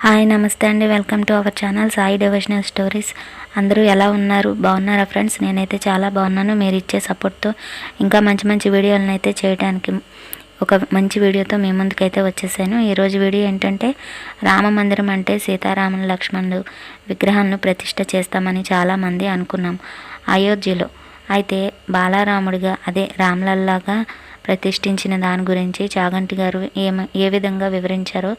Hi నమస్తే అండి, welcome to our channel Sai devotional stories. అందరూ ఎలా ఉన్నారు? బాగున్నారా ఫ్రెండ్స్? నేనైతే చాలా బాగున్నాను. మీరు ఇచ్చే సపోర్ట్తో ఇంకా మంచి మంచి వీడియోలను అయితే చేయడానికి ఒక మంచి వీడియోతో మీ ముందుకైతే వచ్చేసాను. ఈరోజు వీడియో ఏంటంటే, రామ మందిరం అంటే సీతారాముల లక్ష్మణులు విగ్రహాలను ప్రతిష్ఠ చేస్తామని చాలామంది అనుకున్నాం అయోధ్యలో. అయితే బాలరాముడిగా అదే రామ్లల్లాగా ప్రతిష్ఠించిన దాని గురించి చాగంటి గారు ఏ విధంగా వివరించారో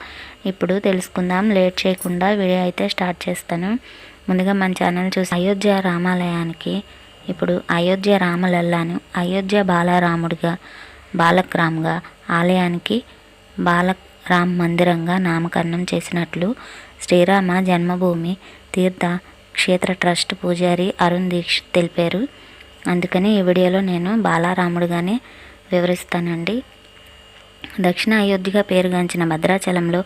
ఇప్పుడు తెలుసుకుందాం. లేట్ చేయకుండా వీడియో అయితే స్టార్ట్ చేస్తాను. ముందుగా మన ఛానల్ చూసి అయోధ్య రామాలయానికి ఇప్పుడు అయోధ్య రామలల్లాను అయోధ్య బాలరాముడిగా బాలక్రామ్గా ఆలయానికి బాలరామ్ మందిరంగా నామకరణం చేసినట్లు శ్రీరామ జన్మభూమి తీర్థ క్షేత్ర ట్రస్ట్ పూజారి అరుణ్ దీక్షిత్ తెలిపారు. అందుకని ఈ వీడియోలో నేను బాలరాముడిగానే వివరిస్తానండి. దక్షిణ అయోధ్యగా పేరుగాంచిన భద్రాచలంలో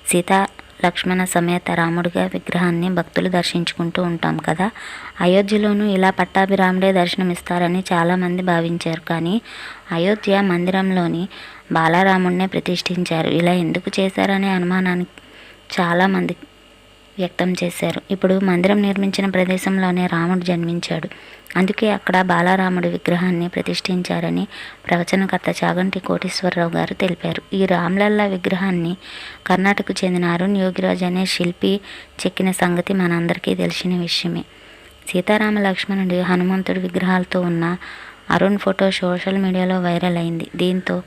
సీతా లక్ష్మణ సమేత రాముడిగా విగ్రహాన్ని భక్తులు దర్శించుకుంటూ ఉంటాం కదా. అయోధ్యలోనూ ఇలా పట్టాభిరాముడే దర్శనమిస్తారని చాలామంది భావించారు. కానీ అయోధ్య మందిరంలోని బాలరాముడినే ప్రతిష్ఠించారు. ఇలా ఎందుకు చేశారనే అనుమానాన్ని చాలామంది వ్యక్తం చేశారు. ఇప్పుడు మందిరం నిర్మించిన ప్రదేశంలోనే రాముడు జన్మించాడు, అందుకే అక్కడ బాలరాముడి విగ్రహాన్ని ప్రతిష్ఠించారని ప్రవచనకర్త చాగంటి కోటేశ్వరరావు గారు తెలిపారు. ఈ రామ్లల్లా విగ్రహాన్ని కర్ణాటకకు చెందిన అరుణ్ యోగిరాజ్ అనే శిల్పి చెక్కిన సంగతి మనందరికీ తెలిసిన విషయమే. సీతారామ లక్ష్మణుడి హనుమంతుడి విగ్రహాలతో ఉన్న అరుణ్ ఫోటో సోషల్ మీడియాలో వైరల్ అయింది. దీంతో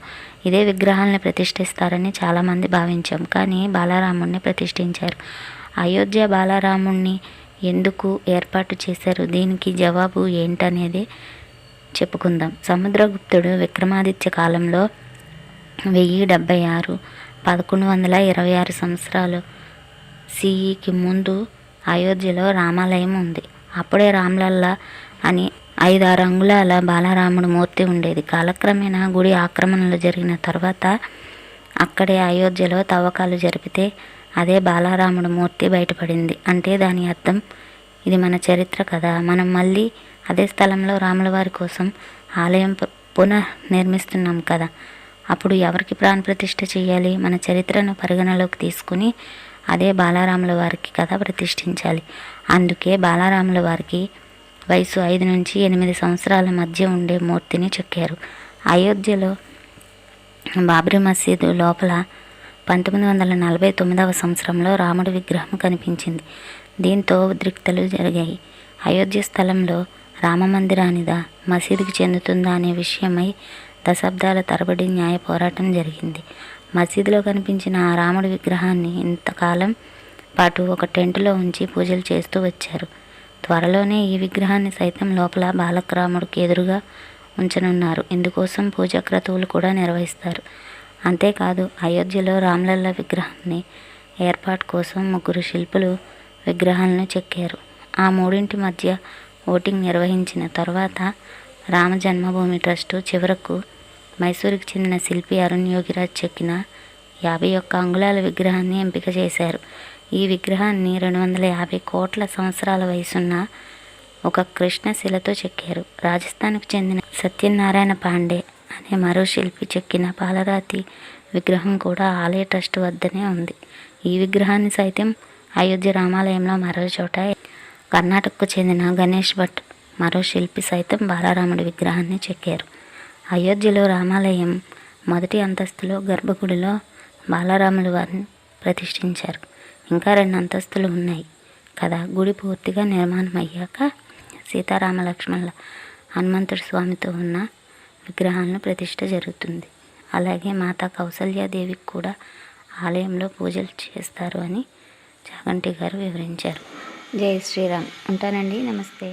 ఇదే విగ్రహాలని ప్రతిష్ఠిస్తారని చాలామంది భావించాం. కానీ బాలరాముడిని ప్రతిష్ఠించారు. అయోధ్య బాలరాముడిని ఎందుకు ఏర్పాటు చేశారు? దీనికి జవాబు ఏంటనేది చెప్పుకుందాం. సముద్రగుప్తుడు విక్రమాదిత్య కాలంలో 1076 1126 సంవత్సరాలు సిఈకి ముందు అయోధ్యలో రామాలయం ఉంది. అప్పుడే రామ్లల్లా అని 5-6 అంగుళాల బాలరాముడు మూర్తి ఉండేది. కాలక్రమేణా గుడి ఆక్రమణలు జరిగిన తర్వాత అక్కడే అయోధ్యలో తవ్వకాలు జరిపితే అదే బాలరాముడు మూర్తి బయటపడింది. అంటే దాని అర్థం ఇది మన చరిత్ర కదా, మనం మళ్ళీ అదే స్థలంలో రాముల వారి కోసం ఆలయం పునః నిర్మిస్తున్నాం కదా, అప్పుడు ఎవరికి ప్రాణ ప్రతిష్ఠ చేయాలి? మన చరిత్రను పరిగణలోకి తీసుకుని అదే బాలరాముల వారికి కదా ప్రతిష్ఠించాలి. అందుకే బాలరాముల వారికి వయసు 5 నుంచి 8 సంవత్సరాల మధ్య ఉండే మూర్తిని చెక్కారు. అయోధ్యలో బాబ్రీ మసీదు లోపల 1949వ సంవత్సరంలో రాముడి విగ్రహం కనిపించింది. దీంతో ఉద్రిక్తలు జరిగాయి. అయోధ్య స్థలంలో రామ మందిరానిదా మసీదుకి చెందుతుందా అనే విషయమై దశాబ్దాల తరబడి న్యాయ పోరాటం జరిగింది. మసీదులో కనిపించిన ఆ రాముడి విగ్రహాన్ని ఇంతకాలం పాటు ఒక టెంటులో ఉంచి పూజలు చేస్తూ వచ్చారు. త్వరలోనే ఈ విగ్రహాన్ని సైతం లోపల బాలరాముడికి ఎదురుగా ఉంచనున్నారు. ఇందుకోసం పూజా క్రతువులు కూడా నిర్వహిస్తారు. అంతేకాదు అయోధ్యలో రామ్లల్లా విగ్రహాన్ని ఏర్పాటు కోసం 3 శిల్పులు విగ్రహాలను చెక్కారు. ఆ 3 మధ్య ఓటింగ్ నిర్వహించిన తర్వాత రామ జన్మభూమి ట్రస్టు చివరకు మైసూరుకి చెందిన శిల్పి అరుణ్ యోగిరాజ్ చెక్కిన 51 అంగుళాల విగ్రహాన్ని ఎంపిక చేశారు. ఈ విగ్రహాన్ని 250 కోట్ల సంవత్సరాల వయసున్న ఒక కృష్ణ శిలతో చెక్కారు. రాజస్థాన్కు చెందిన సత్యనారాయణ పాండే అనే మరో శిల్పి చెక్కిన పాలరాతి విగ్రహం కూడా ఆలయ ట్రస్ట్ వద్దనే ఉంది. ఈ విగ్రహాన్ని సైతం అయోధ్య రామాలయంలో మరో చోట కర్ణాటకకు చెందిన గణేష్ భట్ మరో శిల్పి సైతం బాలరాముడి విగ్రహాన్ని చెక్కారు. అయోధ్యలో రామాలయం మొదటి అంతస్తులో గర్భగుడిలో బాలరాముల వారిని ప్రతిష్ఠించారు. ఇంకా 2 అంతస్తులు ఉన్నాయి కదా. గుడి పూర్తిగా నిర్మాణం అయ్యాక సీతారామ లక్ష్మణుల హనుమంతుడి స్వామితో ఉన్న విగ్రహాలను ప్రతిష్ఠ జరుగుతుంది. అలాగే మాతా కౌసల్యాదేవికి కూడా ఆలయంలో పూజలు చేస్తారు అని చాగంటి గారు వివరించారు. జై శ్రీరామ్. ఉంటానండి. నమస్తే.